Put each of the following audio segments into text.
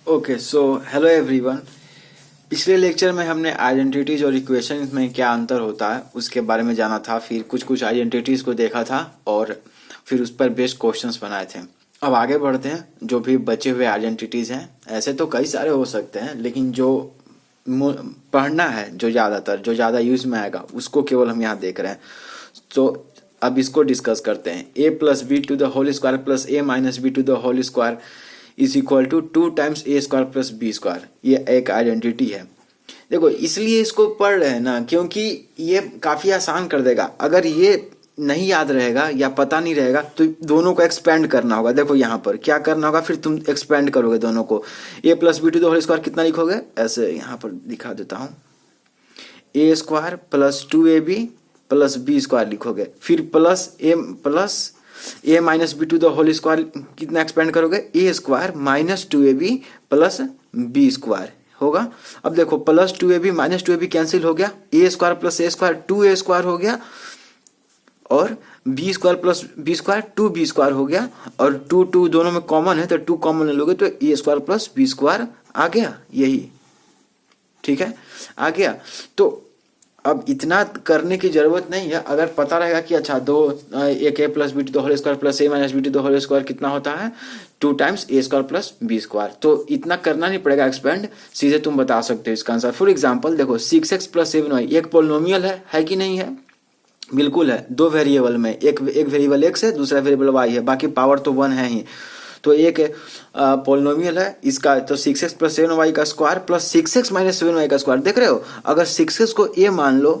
Okay so hello everyone. पिछले lecture में हमने आइडेंटिटीज और इक्वेशंस में क्या अंतर होता है उसके बारे में जाना था। फिर कुछ आइडेंटिटीज को देखा था और फिर उस पर बेस्ड क्वेश्चंस बनाए थे। अब आगे बढ़ते हैं। जो भी बचे हुए आइडेंटिटीज हैं, ऐसे तो कई सारे हो सकते हैं, लेकिन जो पढ़ना है, जो ज़्यादा यूज में आएगा उसको केवल हम यहाँ देख रहे हैं। तो अब इसको डिस्कस करते हैं। a plus B to the whole square plus a minus B to the whole square is equal to 2 times a square plus b square. ये एक आइडेंटिटी है। देखो, इसलिए इसको पढ़ रहे हैं ना, क्योंकि ये काफ़ी आसान कर देगा। अगर ये नहीं याद रहेगा या पता नहीं रहेगा तो दोनों को एक्सपेंड करना होगा। देखो यहाँ पर क्या करना होगा, फिर तुम एक्सपेंड करोगे दोनों को। a plus B to the whole square कितना लिखोगे, ऐसे यहाँ पर दिखा देता हूँ। a square plus 2ab plus B square लिखोगे, फिर plus a minus B to the whole square कितना एक्सपेंड करोगे, a square minus 2ab plus B square होगा। अब देखो plus 2ab minus 2ab cancel हो गया, A square plus A square 2a square हो गया, और B square plus B square 2b square हो गया, और 2 दोनों में कॉमन है तो 2 कॉमन ले लोगे तो a square plus B square आ गया। यही ठीक है, आ गया। तो अब इतना करने की जरूरत नहीं है। अगर पता रहेगा कि अच्छा एक a plus B to the whole square plus a minus B to the whole square कितना होता है, 2 times a square plus B square, तो इतना करना नहीं पड़ेगा एक्सपेंड, सीधे तुम बता सकते हो इसका आंसर। फॉर एग्जाम्पल देखो 6x प्लस 7y एक पोलिनोमियल है कि नहीं है? बिल्कुल है। 2 वेरिएबल में, एक वेरिएबल x है, दूसरा वेरिएबल y है, बाकी पावर तो 1 है ही। तो एक पोलिनोमियल है इसका, तो 6x प्लस 7y का square plus 6x minus 7y का स्क्वायर। देख रहे हो, अगर 6x को a मान लो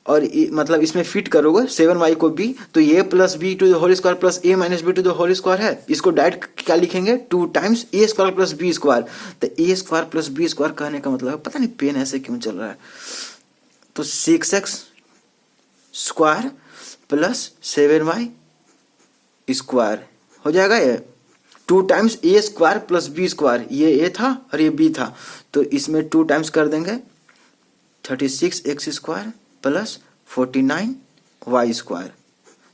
और मतलब इसमें फिट करोगे 7y को b, तो a plus B to the whole square plus a minus B to the whole square है। इसको डायरेक्ट क्या लिखेंगे, 2 times a square plus b square. तो a square plus b square कहने का मतलब है, पता नहीं पेन ऐसे क्यों चल रहा है, तो 6x square plus 7y square हो जाएगा। ये 2 times a square plus B square, ये ए था और ये बी था, तो इसमें 2 टाइम्स कर देंगे 36x square plus 49y square.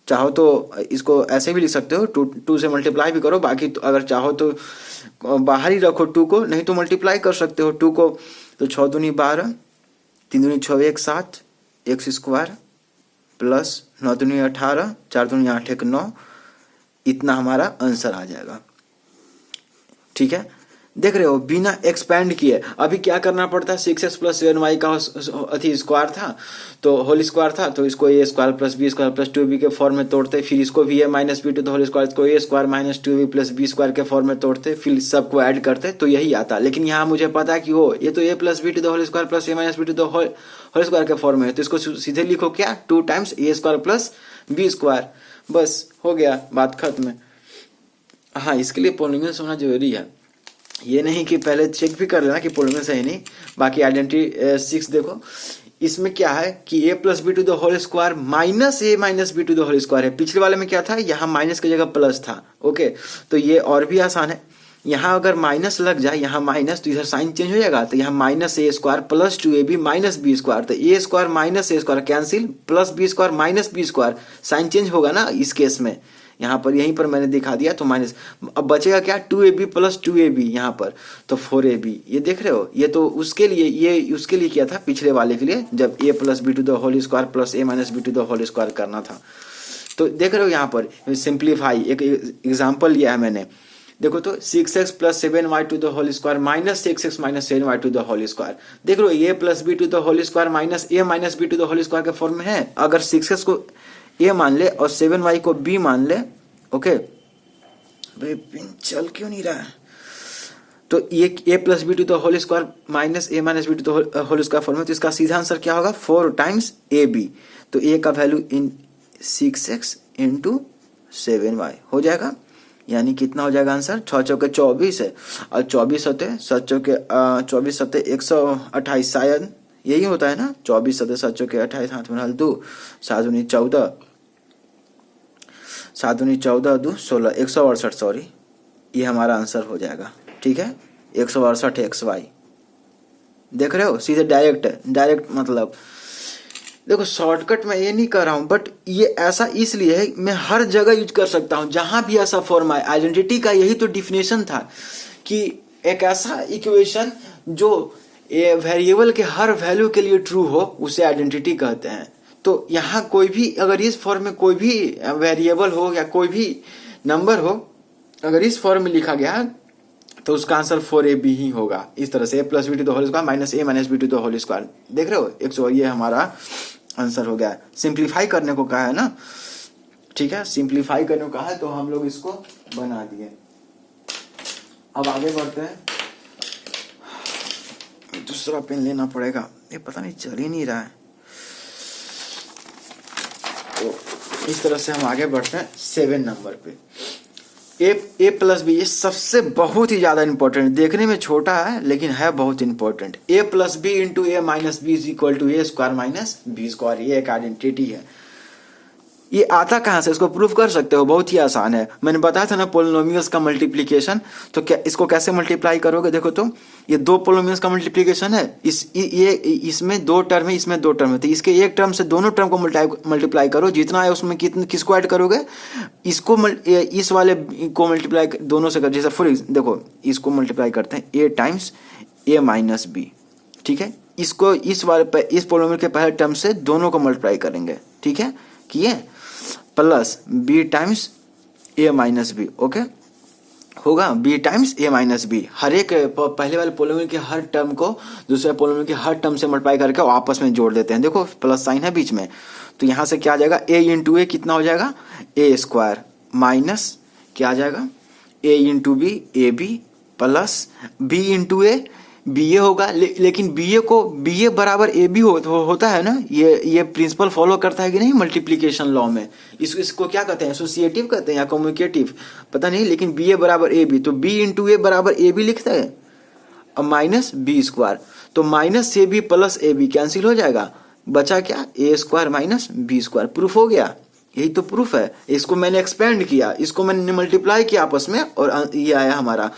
चाहो तो इसको ऐसे भी लिख सकते हो, 2 से मल्टीप्लाई भी करो, बाकी तो अगर चाहो तो बाहर ही रखो 2 को, नहीं तो मल्टीप्लाई कर सकते हो 2 को। तो 6 दूनी 12, 3 दूनी 6 1 7 x स्क्वायर प्लस 9 दूनी 18, 4 दूनी 8 1 9, इतना हमारा आंसर आ जाएगा। ठीक है, देख रहे हो, बिना एक्सपैंड किए। अभी क्या करना पड़ता है, 6x प्लस 7y का स्क्वायर था, तो होल स्क्वायर था, तो इसको a square plus B square plus 2b के फॉर्म में तोड़ते, फिर इसको भी a minus B to the whole square, इसको a square minus 2b plus B square के फॉर्म में तोड़ते, फिर सबको ऐड करते, तो यही आता। लेकिन यहाँ मुझे पता है कि हो ये तो a plus B to the whole square plus a minus B to the whole square के फॉर्म में है, तो इसको सीधे लिखो क्या, 2 times a square plus B square. बस हो गया, बात खत्म। हाँ, इसके लिए पोलिनोमियल होना जरूरी है। ये नहीं कि पहले चेक भी कर लेना कि पोलिनोमियल सही नहीं। बाकी आइडेंटिटी 6 देखो, इसमें क्या है कि a plus B to the whole square minus A minus B to the whole square है। पिछले वाले में क्या था, यहाँ माइनस की जगह प्लस था। ओके, तो ये और भी आसान है। यहाँ अगर माइनस लग जाए, यहाँ माइनस, तो इधर साइन चेंज हो जाएगा, तो यहाँ minus a square plus 2ab minus B square, तो a square minus a square cancel, plus B square minus B square, sign change होगा ना इस केस में। यहाँ पर यहीं पर मैंने दिखा दिया, तो माइनस, अब बचेगा क्या, 2ab प्लस 2ab यहाँ पर, तो 4ab। ये देख रहे हो, ये तो उसके लिए, ये उसके लिए किया था पिछले वाले के लिए, जब a plus B to the whole square plus a minus B to the whole square करना था। तो देख रहे हो यहाँ पर सिंप्लीफाई, एक एग्जाम्पल लिया है मैंने। देखो तो 6x plus 7y to the whole square minus 6x minus 7y to the whole square. देख लो, a plus B to the whole square minus a minus B to the whole square के form में है। अगर 6x को a मान ले और 7y को b मान ले, ओके, भाई पिन चल क्यों नहीं रहा है, तो ये a plus B to the whole square minus a minus B to the whole square form में, तो इसका सीधा आंसर क्या होगा, 4 टाइम्स ab। तो a का value in 6x into 7y हो जाएगा, यानी कितना हो जाएगा आंसर, 6 चौके 24 है, और 24 होते 7 चौके 24 होते 128, शायद यही होता है ना, 24 होते 7 चौके 28, हाथ में डाल 2, 7 दूनी 14, 7 दूनी 14 2 16, 168, सॉरी, ये हमारा आंसर हो जाएगा। ठीक है, 168 XY। देख रहे हो, सीधे डायरेक्ट मतलब, देखो शॉर्टकट मैं ये नहीं कर रहा हूँ, बट ये ऐसा इसलिए है, मैं हर जगह यूज कर सकता हूँ जहां भी ऐसा फॉर्म आए। आइडेंटिटी का यही तो डिफिनेशन था कि एक ऐसा इक्वेशन जो वेरिएबल के हर वैल्यू के लिए ट्रू हो उसे आइडेंटिटी कहते हैं। तो यहाँ कोई भी अगर इस फॉर्म में कोई भी वेरिएबल हो या कोई भी नंबर हो, अगर इस फॉर्म में लिखा गया तो उसका आंसर 4ab ही होगा। इस तरह से a plus B to the whole square minus a minus B to the whole square, देख रहे हो 100, ये हमारा आंसर हो गया। सिंप्लीफाई करने को कहा है ना, ठीक है, सिंप्लीफाई करने को कहा है तो हम लोग इसको बना दिए। अब आगे बढ़ते हैं, दूसरा पेन लेना पड़ेगा, ये पता नहीं चल ही नहीं रहा है। तो इस तरह से हम आगे बढ़ते हैं 7 नंबर पे। ए प्लस बी, ये सबसे बहुत ही ज्यादा इंपॉर्टेंट, देखने में छोटा है लेकिन है बहुत important. A plus B into A minus B is equal to A square minus B square, ये एक आइडेंटिटी है। ये आता कहाँ से, इसको प्रूफ कर सकते हो, बहुत ही आसान है। मैंने बताया था ना पोलिनोमियल्स का मल्टीप्लिकेशन, तो क्या इसको कैसे मल्टीप्लाई करोगे, देखो तो ये 2 पोलिनोमियल्स का मल्टीप्लिकेशन है, इसमें 2 टर्म है, इसमें 2 टर्म है, तो इसके एक टर्म से दोनों टर्म को मल्टीप्लाई करो, जितना है उसमें किसको ऐड करोगे, इसको इस वाले को मल्टीप्लाई दोनों से कर, जैसे फॉर देखो इसको मल्टीप्लाई करते हैं ए टाइम्स ए माइनस बी, ठीक है, इसको इस पोलिनोमियल के पहले टर्म से दोनों को मल्टीप्लाई करेंगे, ठीक है, किए, प्लस बी टाइम्स ए माइनस बी, ओके होगा, बी टाइम्स ए माइनस बी, हर एक पहले वाले पोलिनोमियल के हर टर्म को दूसरे पोलिनोमियल के हर टर्म से मल्टीप्लाई करके आपस में जोड़ देते हैं, देखो प्लस साइन है बीच में, तो यहाँ से क्या आ जाएगा, ए इंटू ए कितना हो जाएगा, ए स्क्वायर माइनस क्या आ जाएगा, a into b a b, plus B into a b a होगा, लेकिन बी ए को बी ए बराबर ए बी होता है ना, ये प्रिंसिपल फॉलो करता है कि नहीं मल्टीप्लिकेशन लॉ में, इसको क्या कहते हैं, एसोसिएटिव कहते हैं या कम्युनिकेटिव, पता नहीं, लेकिन बी ए बराबर ए बी, तो बी इंटू ए बराबर ए बी लिखता है, अब माइनस बी स्क्वायर, तो minus a b plus a b cancel हो जाएगा, बचा क्या, a square minus B square, proof हो गया, यही तो प्रूफ है। इसको मैंने एक्सपेंड किया, इसको मैंने मल्टीप्लाई किया आपस में और ये आया हमारा।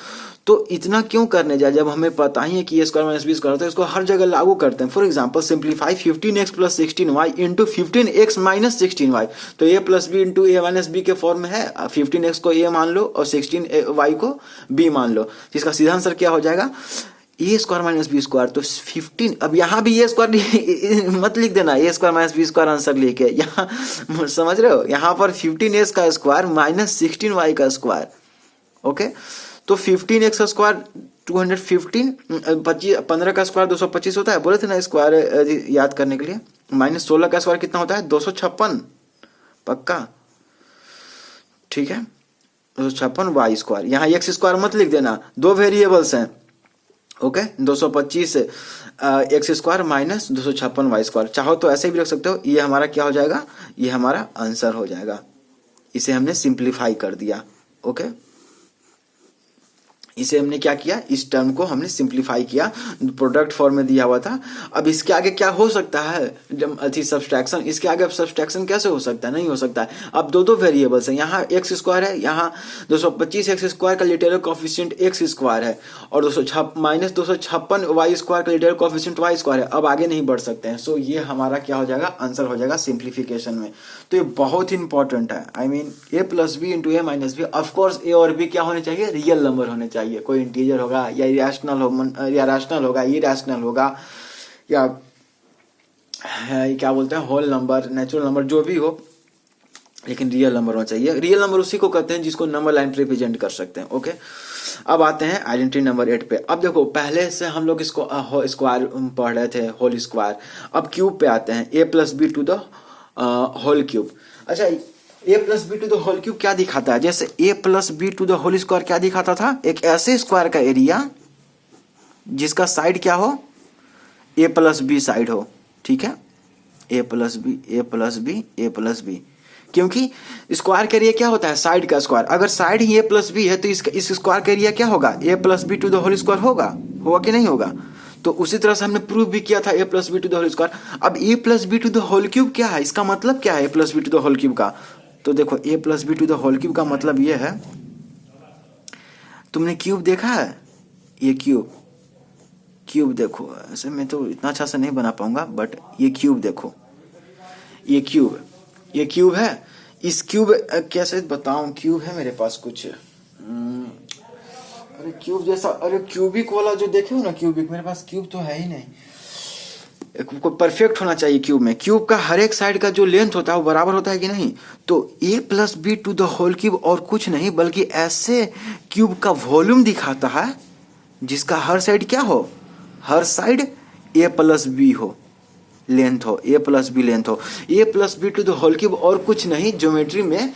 तो इतना क्यों करने जाए जब हमें पता ही है कि ए स्क्वायर माइनस बी स्क्वायर, तो इसको हर जगह लागू करते हैं। For example simplify 15x plus 16y into 15x minus 16y, तो a plus B into A minus B के फॉर्म में है, 15x को ए मान लो और 16y को b मान लो, जिसका सीधा आंसर क्या हो जाएगा, ए स्क्वायर माइनस बी स्क्वायर, तो 15, अब यहाँ भी ए स्क्वायर मत लिख देना, a square minus B square answer लेके, यहाँ समझ रहे हो, यहाँ पर 15x का स्क्वायर माइनस 16y का स्क्वायर, ओके, तो 15x का स्क्वायर 215, 15 का स्क्वायर 225 होता है, बोले थे ना स्क्वायर याद करने के लिए, माइनस 16 का स्क्वायर कितना होता है, 256, पक्का, ठीक है, 256 वाई स्क्वायर, यहाँ एक्स स्क्वायर मत लिख देना, 2 वेरिएबल्स हैं, okay, 225 x square minus 256 y square, चाहो तो ऐसे भी रख सकते हो, ये हमारा क्या हो जाएगा, ये हमारा आंसर हो जाएगा, इसे हमने सिंप्लीफाई कर दिया, ओके, इसे हमने क्या किया, इस टर्म को हमने सिंप्लीफाई किया, प्रोडक्ट फॉर्म में दिया हुआ था। अब इसके आगे क्या हो सकता है, अथी सब्सट्रैक्शन, इसके आगे अब सब्सट्रैक्शन कैसे हो सकता है, नहीं हो सकता है। अब 2 वेरिएबल्स हैं, यहाँ एक्स स्क्वायर है, यहाँ 225 एक्स स्क्वायर का लिटरल कोफिशिएंट एक्स स्क्वायर है और माइनस 256 वाई स्क्वायर का लिटरल कोफिशिएंट वाई स्क्वायर है, अब आगे नहीं बढ़ सकते हैं। सो ये हमारा क्या हो जाएगा, आंसर हो जाएगा सिंप्लीफिकेशन में। तो ये बहुत इंपॉर्टेंट है, I mean a plus B into A minus b, of course a और बी क्या होने चाहिए, रियल नंबर होने चाहिए, कोई इंटीजर होगा या रैशनल होगा, इरैशनल होगा, या क्या बोलते हैं होल नंबर, नेचुरल नंबर, जो भी हो, लेकिन रियल नंबर होना चाहिए। रियल नंबर उसी को कहते हैं जिसको नंबर लाइन रिप्रेजेंट कर सकते हैं, ओके। अब आते हैं आइडेंटिटी नंबर 8 पे। अब देखो पहले से हम लोग इसको स्क्वायर पढ़ रहे थे, होल स्क्वायर, अब क्यूब पे आते हैं, a plus B to the whole cube. अच्छा, a plus B to the whole cube क्या दिखाता है, जैसे a plus B to the whole square क्या दिखाता था, एक ऐसे स्क्वायर का एरिया जिसका साइड क्या हो, ए प्लस बी साइड हो, ठीक है, a plus b a plus b a plus B, क्योंकि स्क्वायर का एरिया क्या होता है, साइड का स्क्वायर। अगर साइड ही ए प्लस बी है तो इस स्क्वायर का एरिया क्या होगा, a plus B to the whole square होगा कि नहीं होगा। तो उसी तरह से हमने प्रूव भी किया था a plus B to the whole square. अब a plus B to the whole cube क्या है, इसका मतलब क्या है a plus B to the whole cube का, तो देखो a plus B to the whole cube का मतलब ये है, तुमने क्यूब देखा है, ये क्यूब देखो, ऐसे मैं तो इतना अच्छा से नहीं बना पाऊंगा, बट ये क्यूब देखो, ये क्यूब है। इस क्यूब कैसे बताऊं, क्यूब है मेरे पास कुछ, अरे क्यूब जैसा, अरे क्यूबिक वाला जो देखे हो ना, क्यूबिक, मेरे पास क्यूब तो है ही नहीं। परफेक्ट होना चाहिए क्यूब में। क्यूब का हर एक साइड का जो लेंथ होता है वो बराबर होता है कि नहीं? तो a plus B to the whole cube और कुछ नहीं बल्कि ऐसे क्यूब का वॉल्यूम दिखाता है जिसका हर साइड क्या हो, हर साइड a प्लस बी हो, लेंथ हो, a प्लस बी लेंथ हो। a plus B to the whole cube और कुछ नहीं, ज्योमेट्री में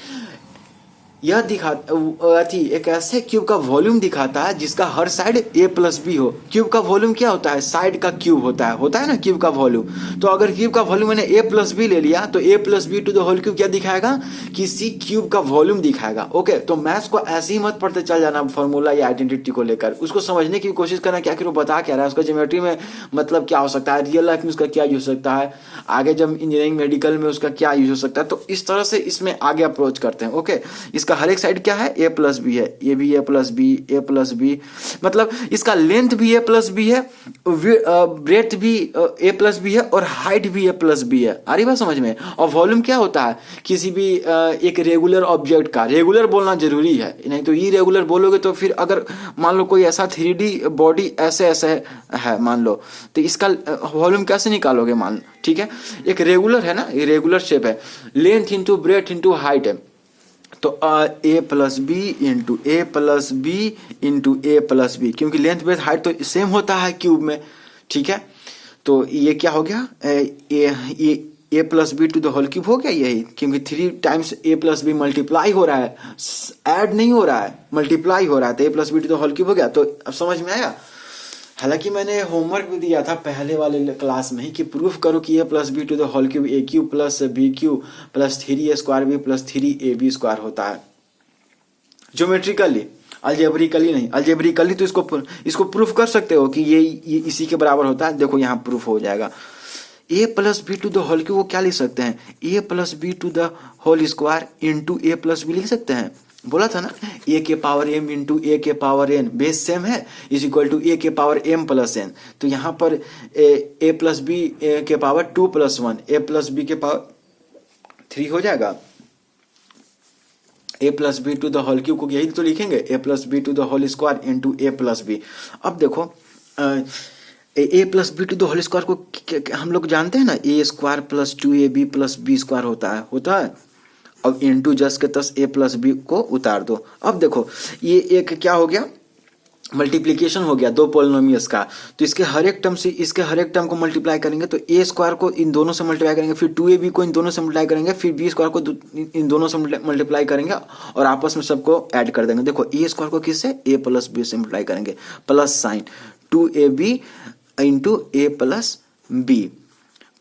यह एक ऐसे क्यूब का वॉल्यूम दिखाता है जिसका हर साइड a प्लस बी हो। क्यूब का वॉल्यूम क्या होता है? साइड का क्यूब होता है ना क्यूब का वॉल्यूम। तो अगर क्यूब का वॉल्यूम मैंने a प्लस बी ले लिया तो a plus B to the whole cube क्या दिखाएगा? किसी क्यूब का वॉल्यूम दिखाएगा। ओके, तो मैथ्स को ऐसे ही मत पढ़ते चल जाना फॉर्मूला या आइडेंटिटी को लेकर, उसको समझने की कोशिश करना कि आखिर वो बता क्या रहा है, उसका ज्योमेट्री में मतलब क्या हो सकता है, रियल लाइफ में उसका क्या यूज हो सकता है, आगे जब इंजीनियरिंग मेडिकल में उसका क्या यूज हो सकता है। तो इस तरह से इसमें आगे अप्रोच करते हैं। ओके, इसका हर एक साइड क्या है? a प्लस बी है, ये भी a प्लस बी, मतलब इसका लेंथ भी a प्लस बी है, ब्रेथ भी a प्लस बी है और हाइट भी a प्लस बी है। आ रही बात समझ में? और वॉल्यूम क्या होता है? किसी भी एक रेगुलर ऑब्जेक्ट का, रेगुलर बोलना जरूरी है, नहीं तो इरेगुलर बोलोगे तो फिर अगर मान लो कोई ऐसा 3D बॉडी ऐसे है मान लो, तो इसका वॉल्यूम कैसे निकालोगे? मान लो, ठीक है, एक रेगुलर है ना, ये रेगुलर शेप है, length into breadth into height है, तो a plus B into A plus B into A plus B, क्योंकि लेंथ ब्रेथ हाइट तो सेम होता है क्यूब में, ठीक है। तो ये क्या हो गया? A plus B to the whole cube हो गया यही, क्योंकि 3 times a plus b multiply हो रहा है, ऐड नहीं हो रहा है, मल्टीप्लाई हो रहा है, तो a plus B to the whole cube हो गया। तो अब समझ में आया? हालांकि मैंने होमवर्क भी दिया था पहले वाले क्लास में ही कि प्रूफ करो कि a plus B to the whole cube A cube plus B cube plus 3a square B plus 3ab square होता है, ज्योमेट्रिकली, अलजेब्रिकली नहीं। अलजेब्रिकली तो इसको प्रूफ कर सकते हो कि ये इसी के बराबर होता है। देखो यहाँ प्रूफ हो जाएगा। a plus B to the whole cube वो क्या लिख सकते हैं? a plus B to the whole square into A plus B लिख सकते हैं। बोला था ना, a के पावर m इंटू ए के पावर n, बेस सेम है, इज इक्वल टू a के पावर m प्लस n। तो यहाँ पर a प्लस बी के power 2 plus 1, a plus B के पावर 3 हो जाएगा। a plus B to the whole cube को यही तो लिखेंगे, a plus B to the whole square into A plus B. अब देखो a plus B to the whole square को हम लोग जानते हैं ना, a square plus 2ab plus B square होता है। अब इंटू जस के तस a प्लस बी को उतार दो। अब देखो ये एक क्या हो गया? मल्टीप्लीकेशन हो गया दो पोलिनोमियल्स का। तो इसके हर एक टर्म से इसके हर एक टर्म को मल्टीप्लाई करेंगे, तो a स्क्वायर को इन दोनों से मल्टीप्लाई करेंगे, फिर 2ab को इन दोनों से मल्टीप्लाई करेंगे, फिर b स्क्वायर को इन दोनों से मल्टीप्लाई करेंगे और आपस में सबको ऐड कर देंगे। देखो a स्क्वायर को किससे? a प्लस बी से मल्टीप्लाई करेंगे, प्लस साइन 2ab इंटू ए प्लस बी,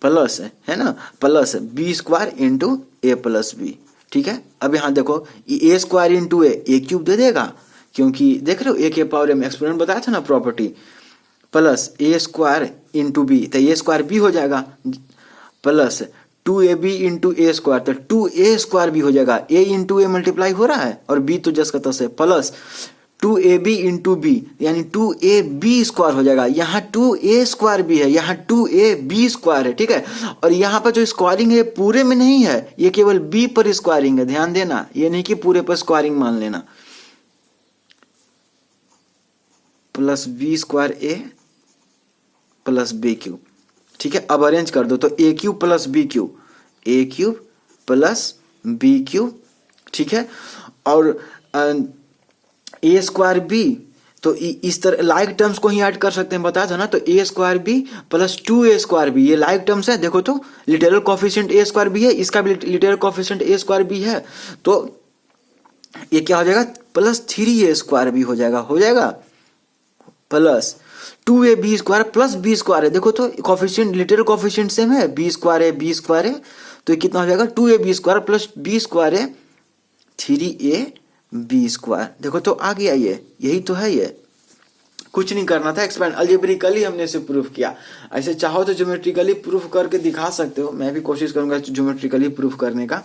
प्लस है ना, प्लस बी स्क्वायर इंटू ए प्लस बी, ठीक है। अब यहाँ देखो ए स्क्वायर इंटू ए क्यूब दे देगा, क्योंकि देख रहे हो ए के पावर m एक्सपोनेंट बताया था ना property, plus A square into B, तो ए स्क्वायर बी हो जाएगा, plus 2ab into a square, तो 2a स्क्वायर भी हो जाएगा, a इंटू ए मल्टीप्लाई हो रहा है और b तो जस का तस है, प्लस 2ab इंटू बी, यानी 2ab स्क्वायर हो जाएगा। यहाँ 2a स्क्वायर भी है, यहाँ 2ab स्क्वायर है, ठीक है। और यहाँ पर जो स्क्वायरिंग है पूरे में नहीं है, ये केवल b पर स्क्वायरिंग है, ध्यान देना, ये नहीं कि पूरे पर स्क्वायरिंग मान लेना। प्लस बी स्क्वायर ए प्लस बी क्यूब, ठीक है। अब अरेंज कर दो, तो ए cube plus B cube, A cube plus B cube, ठीक है। और ए स्क्वायर बी, तो इस तरह लाइक टर्म्स को ही ऐड कर सकते हैं, बताया था ना। तो a square B plus 2a square b, ये लाइक टर्म्स है, देखो तो literal coefficient a square b है, इसका भी literal coefficient a square b है, तो ये क्या हो जाएगा? प्लस 3a स्क्वायर बी हो जाएगा, plus 2ab square plus B square है, देखो तो कोफिशिएंट लिटरल कोफिशिएंट सेम है, बी स्क्वायर है, तो ये कितना हो जाएगा? 2ab square plus B square है 3ab स्क्वायर, देखो तो आ गया, ये यही तो है, ये कुछ नहीं करना था, एक्सपेंड अलजेब्रिकली हमने इसे प्रूफ किया। ऐसे चाहो तो ज्योमेट्रिकली प्रूफ करके दिखा सकते हो, मैं भी कोशिश करूंगा ज्योमेट्रिकली प्रूफ करने का।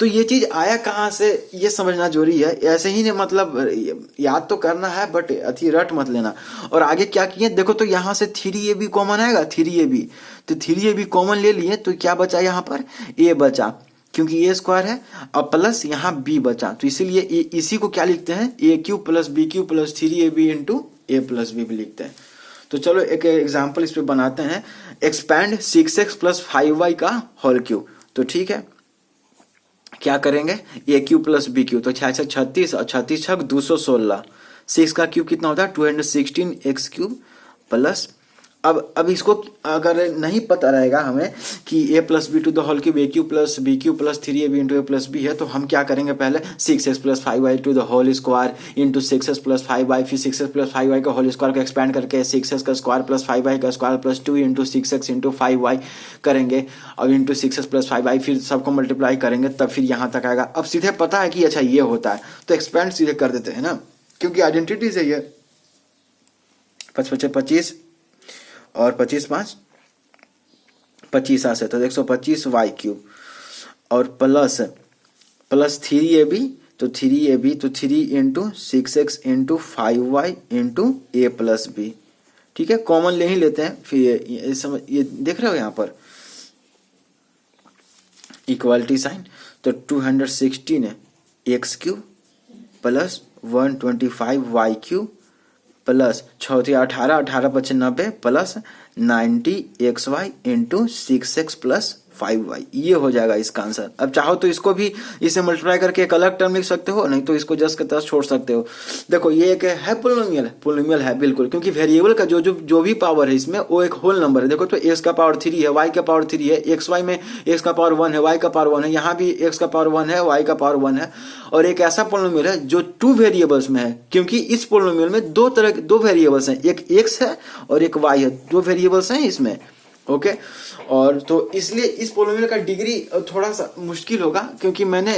तो ये चीज आया कहाँ से, ये समझना जरूरी है। ऐसे ही नहीं, मतलब याद तो करना है बट अति रट मत लेना। और आगे क्या किए देखो, तो यहाँ से 3ab कॉमन आएगा, 3ab, तो 3ab कॉमन ले लिए, तो क्या बचा यहाँ पर? a बचा, क्योंकि ए स्क्वायर है और प्लस यहाँ बी बचा, तो इसीलिए इसी को क्या लिखते हैं, a cube plus B cube plus 3ab into A plus b भी लिखते हैं। तो चलो एक एग्जाम्पल इस पे बनाते हैं, एक्सपैंड 6x प्लस 5y का होल क्यूब। तो ठीक है, क्या करेंगे, ए क्यूब प्लस बी क्यूब, तो 36 और 36 छक 216, 6 का क्यूब कितना होता है 216x क्यूब प्लस, अब इसको अगर नहीं पता रहेगा हमें कि a plus B to the whole cube A cube plus B cube plus 3ab into A plus B है, तो हम क्या करेंगे, पहले 6x plus 5y to the whole square into 6x plus 5y, फिर 6x प्लस 5y का whole square को expand करके 6x का स्क्वायर प्लस 5y का square plus 2 into 6x into 5y करेंगे और इंटू 6x प्लस 5y, फिर सबको मल्टीप्लाई करेंगे, तब फिर यहाँ तक आएगा। अब सीधे पता है कि अच्छा ये होता है, तो एक्सपैंड सीधे कर देते हैं ना, क्योंकि आइडेंटिटी है ये 25 और 25 5 25 से, तो 125y क्यूब और प्लस 3ab, तो 3 into 6x into 5y into ए प्लस बी। ठीक है, कॉमन ले ही लेते हैं, फिर ये देख रहे हो यहाँ पर इक्वालिटी साइन, तो 216 x cube plus 125y cube plus 18 25 90 plus 90xy into 6x plus 5y, ये हो जाएगा इसका आंसर। अब चाहो तो इसको भी इसे मल्टीप्लाई करके एक अलग टर्म लिख सकते हो, नहीं तो इसको जस्ट के तस छोड़ सकते हो। देखो ये एक है पोलिनोमियल है बिल्कुल, क्योंकि वेरिएबल का जो भी पावर है इसमें वो एक होल नंबर है। देखो तो x का पावर 3 है, y का पावर 3 है, xy में x का पावर 1 है, y का पावर 1 है, यहाँ भी x का पावर 1 है, y का पावर 1 है, और एक ऐसा पोलिनोमियल है जो 2 वेरिएबल्स में है, क्योंकि इस पोलिनोमियल में दो वेरिएबल्स हैं, एक x है और एक y है, 2 वेरिएबल्स हैं इसमें। ओके, और तो इसलिए इस पोलिनोमियल का डिग्री थोड़ा सा मुश्किल होगा, क्योंकि मैंने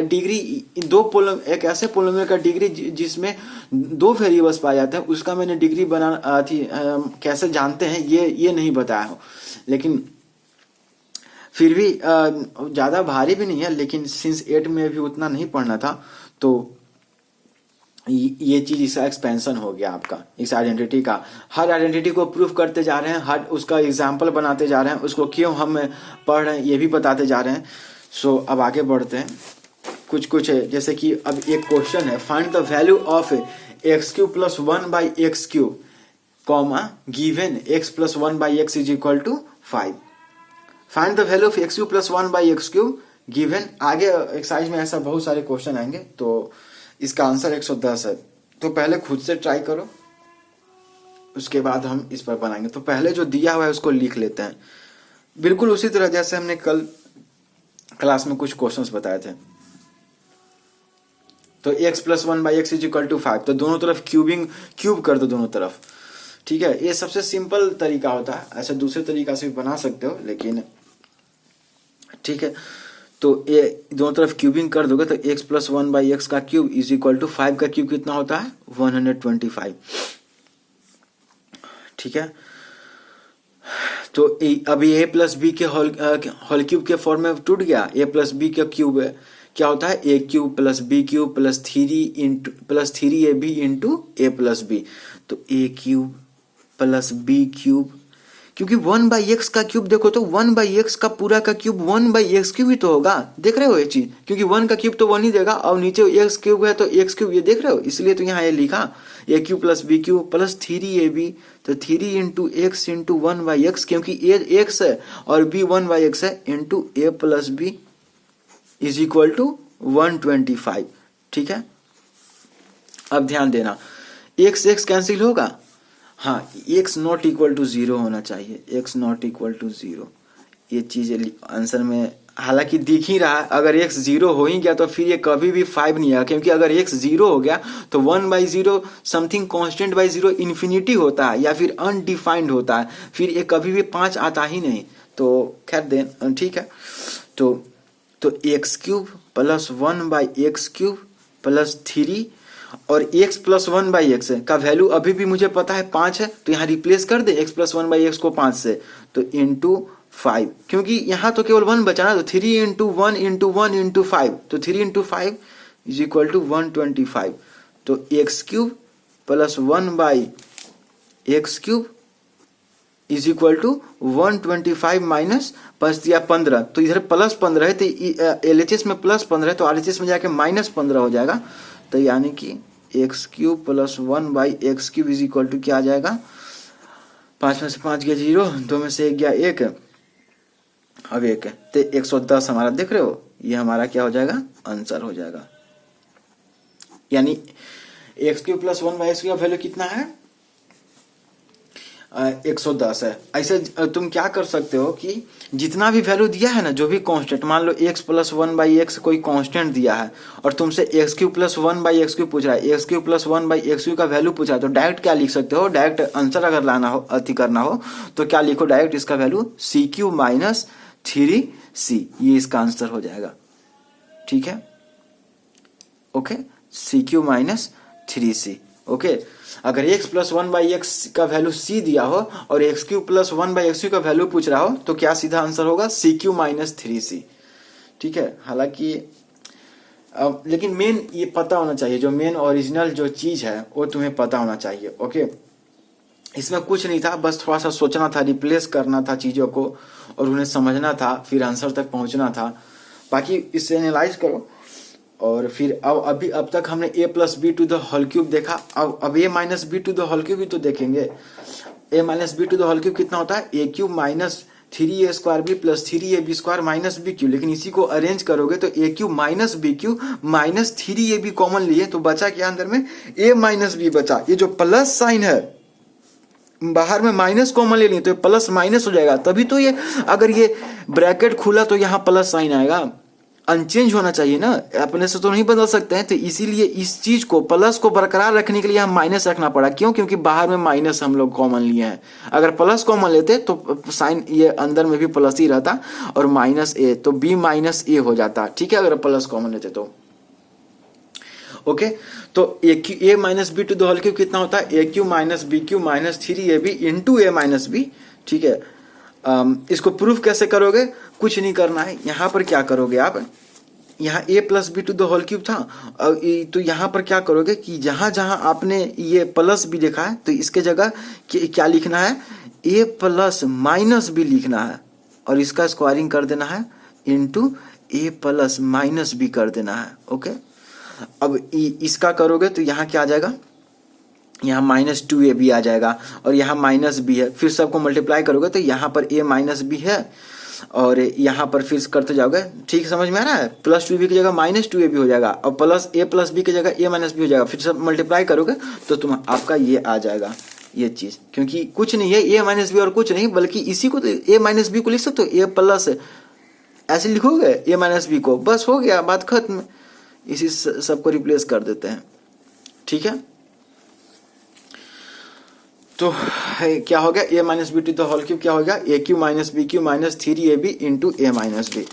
डिग्री एक ऐसे पोलिनोमियल का डिग्री जिसमें 2 वेरिएबल्स पाए जाते हैं उसका मैंने डिग्री बना थी, कैसे जानते हैं ये नहीं बताया हूँ, लेकिन फिर भी ज़्यादा भारी भी नहीं है, लेकिन सिंस 8 में भी उतना नहीं पढ़ना था, तो ये चीज इसका एक्सपेंशन हो गया आपका इस आइडेंटिटी का। हर आइडेंटिटी को प्रूफ करते जा रहे हैं, हर उसका एग्जाम्पल बनाते जा रहे हैं, उसको क्यों हम पढ़ रहे हैं ये भी बताते जा रहे हैं। सो अब आगे बढ़ते हैं, कुछ है, जैसे कि अब एक क्वेश्चन है, find the value of x cube plus 1 by x cube comma given x plus 1 by x is equal to 5। Find the value of x cube plus 1 by x cube given. आगे exercise में ऐसा बहुत सारे question आएंगे, तो इसका answer 110 है। तो पहले खुद से ट्राई करो, उसके बाद हम इस पर बनाएंगे। तो पहले जो दिया हुआ है उसको लिख लेते हैं, बिल्कुल उसी तरह जैसे हमने कल क्लास में कुछ क्वेश्चंस बताए थे। तो x plus 1 by x is equal to 5, तो दोनों तरफ क्यूब कर दो दोनों तरफ। ठीक है, ये सबसे सिंपल तरीका होता है, ऐसे दूसरे तरीका से भी बना सकते हो, लेकिन ठीक है। तो ये दोनों तरफ क्यूबिंग कर दोगे तो x प्लस 1 बाई एक्स का क्यूब इज इक्वल टू 5 का क्यूब कितना होता है 125। ठीक है, तो अभी a प्लस बी के होल क्यूब के फॉर्म में टूट गया। a प्लस बी का क्यूब क्या होता है a cube plus B cube plus 3ab into A plus B. तो a cube plus B cube, क्योंकि 1 बाई एक्स का क्यूब देखो तो 1 बाई एक्स का पूरा का क्यूब 1 बाई एक्स क्यूब ही तो होगा। देख रहे हो ये चीज, क्योंकि 1 का क्यूब तो 1 ही देगा और नीचे एक्स क्यूब है तो एक्स क्यूब, ये देख रहे हो, इसलिए तो यहाँ ये लिखा a cube plus B cube plus 3ab, तो 3 into x into 1 by x, क्योंकि ए एक्स है और बी 1 बाई एक्स है, into A plus b is equal to 125। ठीक है, अब ध्यान देना एक्स एक्स कैंसिल होगा, हाँ x नॉट इक्वल टू 0 होना चाहिए, x नॉट इक्वल टू 0, ये चीज आंसर में हालांकि दिख ही रहा है। अगर x 0 हो ही गया तो फिर ये कभी भी 5 नहीं आएगा, क्योंकि अगर x 0 हो गया तो 1 by 0 something constant by 0 infinity होता है या फिर अनडिफाइंड होता है, फिर ये कभी भी 5 आता ही नहीं। तो खैर देन ठीक है, तो x cube plus 1 by x cube plus 3 और x प्लस 1 बाई एक्स का वैल्यू अभी भी मुझे पता है 5 है, तो यहाँ रिप्लेस कर दे x प्लस 1 बाई एक्स को 5 से, तो इंटू 5, क्योंकि यहाँ तो केवल 1 बचा ना, तो 3 इंटू 1 इंटू 1 इंटू 5, तो 3 इंटू 5 इज इक्वल टू 125। तो x cube plus 1 by x cube is equal to 125 minus 5 दिया 15, तो इधर +15 है तो LHS में +15 है तो RHS में जाके -15 हो जाएगा। तो यानी कि x³ + 1/x³ is equal to क्या आ जाएगा, 5 में से 5 गया 0, 2 में से 1 गया 1, अब 1 है तो 110 हमारा देख रहे हो, ये हमारा क्या हो जाएगा, आंसर हो जाएगा। यानी x³ + 1/x³ का वैल्यू कितना है, 110 है। ऐसे तुम क्या कर सकते हो कि जितना भी वैल्यू दिया है ना, जो भी कांस्टेंट, मान लो x + 1/x कोई कांस्टेंट दिया है और तुमसे x³ + 1/x³ पूछ रहा है, x³ + 1/x³ का वैल्यू पूछा है, तो डायरेक्ट क्या लिख सकते हो, डायरेक्ट आंसर अगर लाना हो, अति करना हो तो क्या लिखो, डायरेक्ट इसका वैल्यू CQ - 3C, ये इसका आंसर हो जाएगा। ठीक है, ओके, CQ - 3C। ओके, अगर x + 1/x का वैल्यू c दिया हो और x³ + 1/x³ का वैल्यू पूछ रहा हो तो क्या सीधा आंसर होगा, CQ - 3C। ठीक है, हालांकि लेकिन मेन ये पता होना चाहिए, जो मेन ओरिजिनल जो चीज है वो तुम्हें पता होना चाहिए। ओके, इसमें कुछ नहीं था, बस थोड़ा सा सोचना था, रिप्लेस करना था चीजों को और उन्हें समझना था, फिर आंसर तक पहुंचना था। बाकी इससे एनालाइज करो। और फिर अब तक हमने a + b² देखा, अब a - b² भी तो देखेंगे। a - b² कितना होता है, a³ - 3a² b + 3ab² - bq, लेकिन इसी को अरेंज करोगे तो a³ - bq - 3ab कॉमन लिए तो बचा क्या अंदर में, a - b बचा। ये जो प्लस साइन है, बाहर में माइनस कॉमन ले लिए तो प्लस माइनस हो जाएगा, तभी तो ये, अगर ये ब्रैकेट खुला तो यहाँ प्लस साइन आएगा। अनचेंज होना चाहिए ना, अपने से तो नहीं बदल सकते हैं, तो इसीलिए इस चीज को, प्लस को बरकरार रखने के लिए हम माइनस रखना पड़ा। क्यों, क्योंकि बाहर में माइनस हम लोग कॉमन लिए हैं। अगर प्लस कॉमन लेते तो साइन ये अंदर में भी प्लस ही रहता और -a, तो b - a हो जाता। ठीक है, अगर प्लस कॉमन लेते तो। ओके, तो a - b² कितना होता है, a³ - bq - 3ab into a - b। ठीक है, इसको प्रूफ कैसे करोगे, कुछ नहीं करना है। यहां पर क्या करोगे आप, यहाँ a + b² था, तो यहाँ पर क्या करोगे कि जहां जहां आपने ये प्लस b लिखा है तो इसके जगह क्या लिखना है, a + -b लिखना है और इसका स्क्वायरिंग कर देना है इंटू a + -b कर देना है। ओके, अब इसका करोगे तो यहाँ क्या आ जाएगा, यहाँ -2ab आ जाएगा और यहाँ -b है, फिर सबको मल्टीप्लाई करोगे तो यहाँ पर a - b है और यहाँ पर फिर करते जाओगे। ठीक समझ में आ रहा है, +2b की जगह -2ab हो जाएगा और a + b की जगह a - b हो जाएगा, फिर सब मल्टीप्लाई करोगे तो तुम आपका ये आ जाएगा ये चीज। क्योंकि कुछ नहीं है, a - b और कुछ नहीं, बल्कि इसी को तो a - b को लिख सकते हो, a+ ऐसे लिखोगे a - b को, बस हो गया, बात खत्म। इसी सबको रिप्लेस कर देते हैं। ठीक है, तो क्या हो गया, a - b² क्या हो गया, a³ - bq - 3ab into a - b।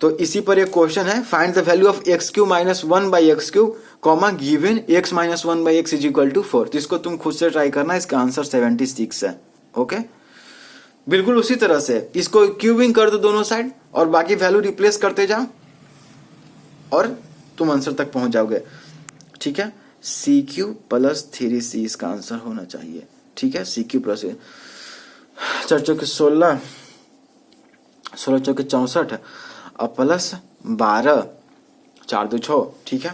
तो इसी पर एक क्वेश्चन है, find the value of x³ - 1/x³ comma given x - 1/x is equal to 4। तो इसको तुम खुद से ट्राई करना, इसका आंसर 76 है। ओके, बिल्कुल उसी तरह से इसको क्यूबिंग कर दो दोनों साइड और बाकी वैल्यू रिप्लेस करते जाओ और तुम आंसर तक पहुंच जाओगे। ठीक है, CQ + 3C इसका आंसर होना चाहिए। ठीक है, CQ + 4 × 16, 16 × 64 और +12, 4 × 2 = 6। ठीक है,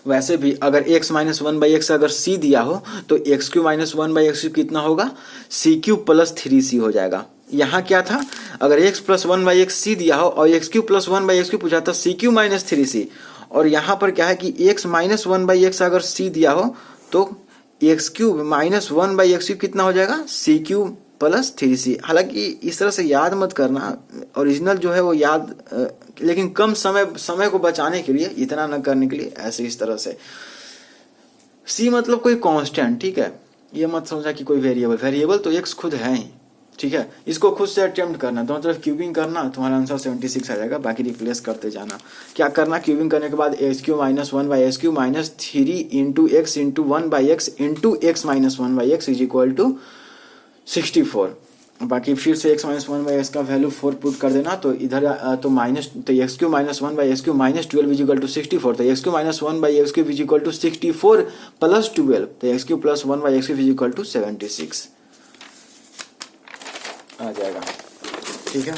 वैसे भी अगर x - 1/x अगर c दिया हो तो x³ - 1/x³ कितना होगा, CQ + 3C हो जाएगा। यहाँ क्या था, अगर x + 1/x c दिया हो और x³ + 1/x³ पूछा था CQ - 3C, और यहाँ पर क्या है कि x - 1/x अगर c दिया हो तो x³ - 1/x³ कितना हो जाएगा, CQ + 3C। हालांकि इस तरह से याद मत करना, ओरिजिनल जो है वो याद, लेकिन कम समय को बचाने के लिए, इतना न करने के लिए ऐसे इस तरह से। c मतलब कोई कांस्टेंट। ठीक है, ये मत समझा कि कोई वेरिएबल तो x खुद है ही। ठीक है, इसको खुद से अटेम्प्ट करना, दोनों तरफ क्यूबिंग करना, तुम्हारा आंसर 76 आ जाएगा। बाकी रिप्लेस करते जाना। क्या करना, क्यूबिंग करने के बाद x³ - 1/x³ - 3 into x into 1/x into x - 1/x is equal to 64। बाकी फिर से x - 1/x का वैल्यू 4 पुट कर देना, तो इधर तो x³ - 1/x³ - 12 is equal to 64। तो x³ - 1/x³ is equal to 64 + 12, तो x³ + 1/x³ is equal to 76। आ जाएगा। ठीक है,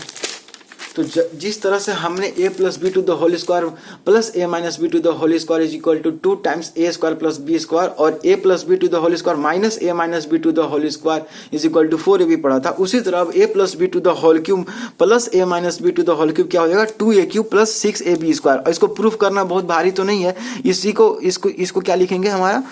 तो जिस तरह से हमने a plus B to the whole square plus a minus B to the whole square is equal to 2 times a square plus b square और a plus B to the whole square minus a minus B to the whole square is equal to 4ab पढ़ा था, उसी तरह अब a plus B to the whole cube plus a minus B to the whole cube क्या हो जाएगा 2a cube plus 6ab square. और इसको प्रूफ करना बहुत भारी तो नहीं है, इसी को इसको क्या लिखेंगे हमारा,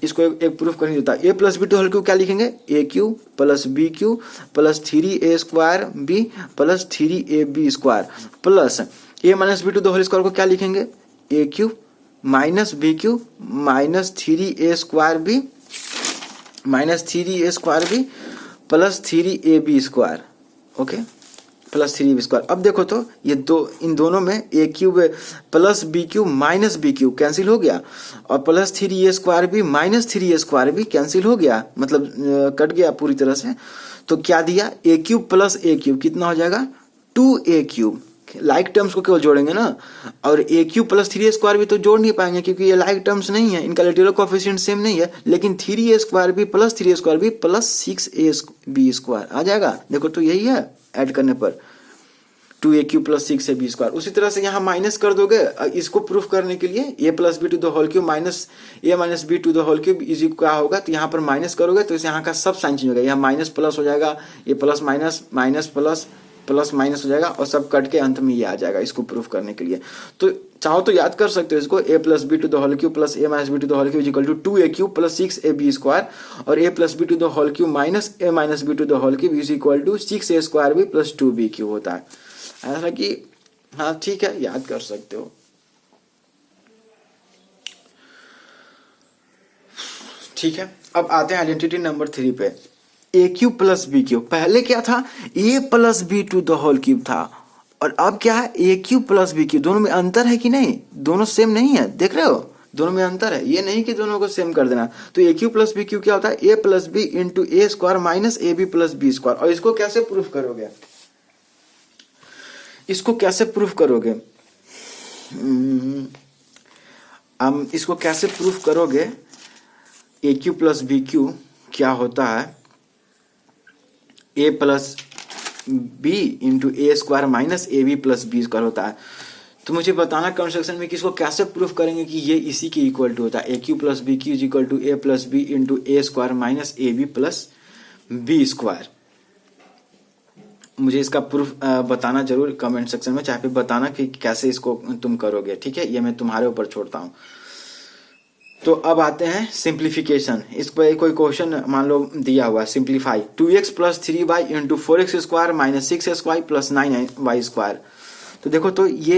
इसको एक प्रूफ करनी होता है। a plus B to whole cube क्या लिखेंगे a cube plus b cube plus 3a square b plus 3ab square plus a minus B to the whole square को क्या लिखेंगे a cube minus b cube minus 3a square b minus 3a square b plus 3ab square, okay plus 3ab square. अब देखो तो ये इन दोनों में a cube plus b cube minus b cube cancel हो गया और plus 3a square b minus 3a square b cancel हो गया, मतलब कट गया पूरी तरह से। तो क्या दिया a cube plus a cube कितना हो जाएगा 2a क्यूब, लाइक टर्म्स को केवल जोड़ेंगे ना, और a cube plus 3a square भी तो जोड़ नहीं पाएंगे क्योंकि ये लाइक टर्म्स नहीं है, इनका लिटरल कोएफिशिएंट सेम नहीं है, लेकिन 3a स्क्वायर भी प्लस 3a स्क्वायर भी प्लस 6ab स्क्वायर आ जाएगा। देखो तो यही है ऐड करने पर 2a cube plus 6ab square. उसी तरह से यहाँ माइनस कर दोगे इसको प्रूफ करने के लिए a plus B to the whole cube minus a minus B to the whole cube is क्या होगा, तो यहाँ पर माइनस करोगे तो इस यहाँ का सब साइन चेंज हो गया, यहाँ माइनस प्लस हो जाएगा, ये plus minus minus plus plus minus हो जाएगा और सब कट के अंत में ये आ जाएगा इसको प्रूफ करने के लिए। तो चाहो तो याद कर सकते हो इसको a plus B to the whole cube plus a minus B to the whole cube equal to 2a cube plus 6ab square और a plus B to the whole cube minus a minus B to the whole cube is equal to 6a square b plus 2b cube होता है। ऐसा कि हाँ ठीक है, याद कर सकते हो। ठीक है, अब आते हैं आइडेंटिटी नंबर 3 पे, a cube plus b cube. पहले क्या था a plus B to the whole cube था और अब क्या है a cube plus b cube. दोनों में अंतर है कि नहीं, दोनों सेम नहीं है, देख रहे हो दोनों में अंतर है, ये नहीं कि दोनों को सेम कर देना। तो a cube plus b cube क्या होता है a plus B into a square minus ab plus b square. और इसको कैसे प्रूफ करोगे, इसको कैसे प्रूफ करोगे, इसको कैसे प्रूफ करोगे, a cube plus B cube क्या होता है a plus B into a square minus a b plus B square होता है। तो मुझे बताना कमेंट सेक्शन में कि इसको कैसे प्रूफ करेंगे कि ये इसी के इक्वल टू होता है, a cube plus b cube is equal to a plus B into a square minus a b plus B square. मुझे इसका प्रूफ बताना जरूर कमेंट सेक्शन में, चाहे फिर बताना कि कैसे इसको तुम करोगे, ठीक है, ये मैं तुम्हारे ऊपर छोड़ता हूँ। तो अब आते हैं सिंप्लीफिकेशन। इस पर कोई क्वेश्चन मान लो दिया हुआ है, simplify 2x plus 3y into 4x square minus 6xy plus 9y square. तो देखो तो ये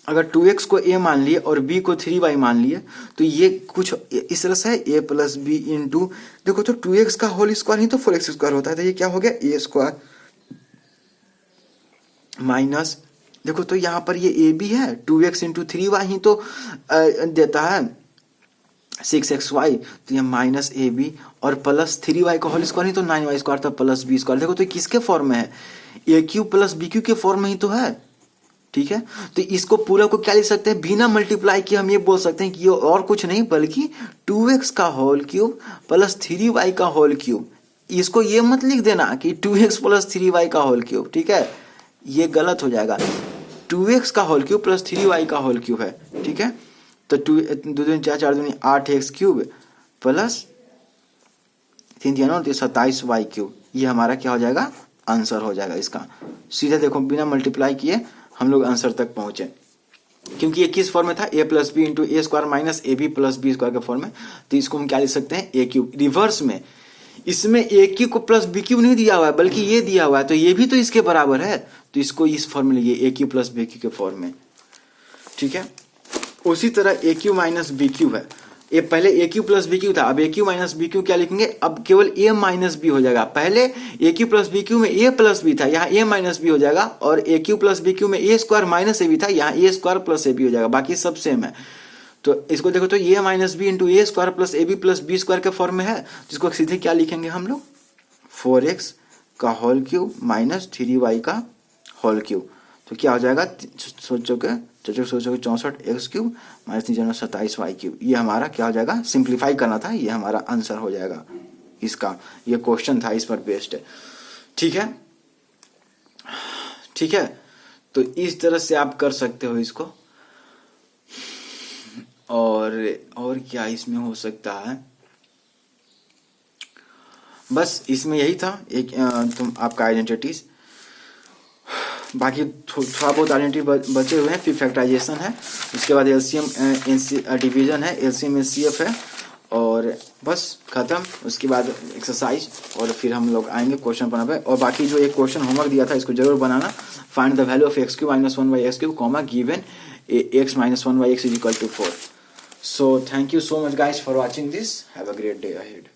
अगर 2x को a मान लिए और b को 3y मान लिए तो ये कुछ इस तरह से है a प्लस बी इंटू, देखो तो 2x का होल स्क्वायर ही तो 4x स्क्वायर होता है, तो ये क्या हो गया a स्क्वायर माइनस, देखो तो यहाँ पर ये a भी है 2x इंटू 3y ही तो देता है 6xy, तो ये माइनस ए बी और प्लस 3y का होल स्क्वायर ही तो 9y स्क्वायर था प्लस बी स्क्वायर। देखो तो किसके फॉर्म में है, ए क्यू प्लस बी क्यू के फॉर्म में ही तो है, ठीक है। तो इसको पूरा को क्या लिख सकते हैं, बिना मल्टीप्लाई किए हम ये बोल सकते हैं कि ये और कुछ नहीं बल्कि 2x का होल क्यूब प्लस 3y का होल क्यूब। इसको ये मत लिख देना कि 2x प्लस 3y का होल क्यूब, ठीक है, ये गलत हो जाएगा। 2x का होल क्यूब प्लस 3y का होल क्यूब है, ठीक है। तो 2 दूनी 4 4 दूनी 8x cube plus 3 3 27y cube, ये हमारा क्या हो जाएगा, आंसर हो जाएगा इसका। सीधे देखो बिना मल्टीप्लाई किए हम लोग आंसर तक पहुंचे, क्योंकि ये किस फॉर्म में था, a plus B into a square minus a b plus B square के फॉर्म में। तो इसको हम क्या लिख सकते हैं, a क्यूब। रिवर्स में इसमें a क्यूब को प्लस बी क्यूब नहीं दिया हुआ है बल्कि ये दिया हुआ है, तो ये भी तो इसके बराबर है, तो इसको इस फॉर्म में लिखिए a cube plus B cube के फॉर्म में, ठीक है। उसी तरह a cube minus b cube है, ये पहले a cube plus b cube था, अब a cube minus b cube क्या लिखेंगे, अब केवल ए माइनस बी हो जाएगा। पहले a cube plus b Q में ए प्लस बी था, यहाँ ए माइनस बी हो जाएगा, और ए क्यू प्लस बी क्यू में ए स्क्वायर माइनस ए बी था, यहाँ ए स्क्वायर प्लस ए बी हो जाएगा, बाकी सब सेम है। तो इसको देखो तो a minus b into a square plus a b plus B square के फॉर्म में है, जिसको सीधे क्या लिखेंगे हम लोग, 4x का होल क्यूब माइनस 3y का होल क्यूब। तो क्या हो जाएगा, सोचो के 64x cube minus 3 27y cube, ये हमारा क्या हो जाएगा, सिंप्लीफाई करना था, ये हमारा आंसर हो जाएगा इसका। ये क्वेश्चन था, इस पर बेस्ड है, ठीक है। ठीक है, तो इस तरह से आप कर सकते हो इसको। और क्या इसमें हो सकता है, बस इसमें यही था एक तुम आपका आइडेंटिटीज। बाकी थोड़ा बहुत आइडेंटिटी बचे हुए हैं, फिर फैक्टराइजेशन है, उसके बाद एलसीएम डिवीजन है, एलसीएम एलसीएफ है, और बस खत्म। उसके बाद एक्सरसाइज, और फिर हम लोग आएंगे क्वेश्चन बनाने पे। और बाकी जो एक क्वेश्चन होमवर्क दिया था इसको जरूर बनाना। Find the value of x cube minus 1/x³ comma given x minus 1/x = 4। So thank you so much guys for watching this. Have a great day ahead.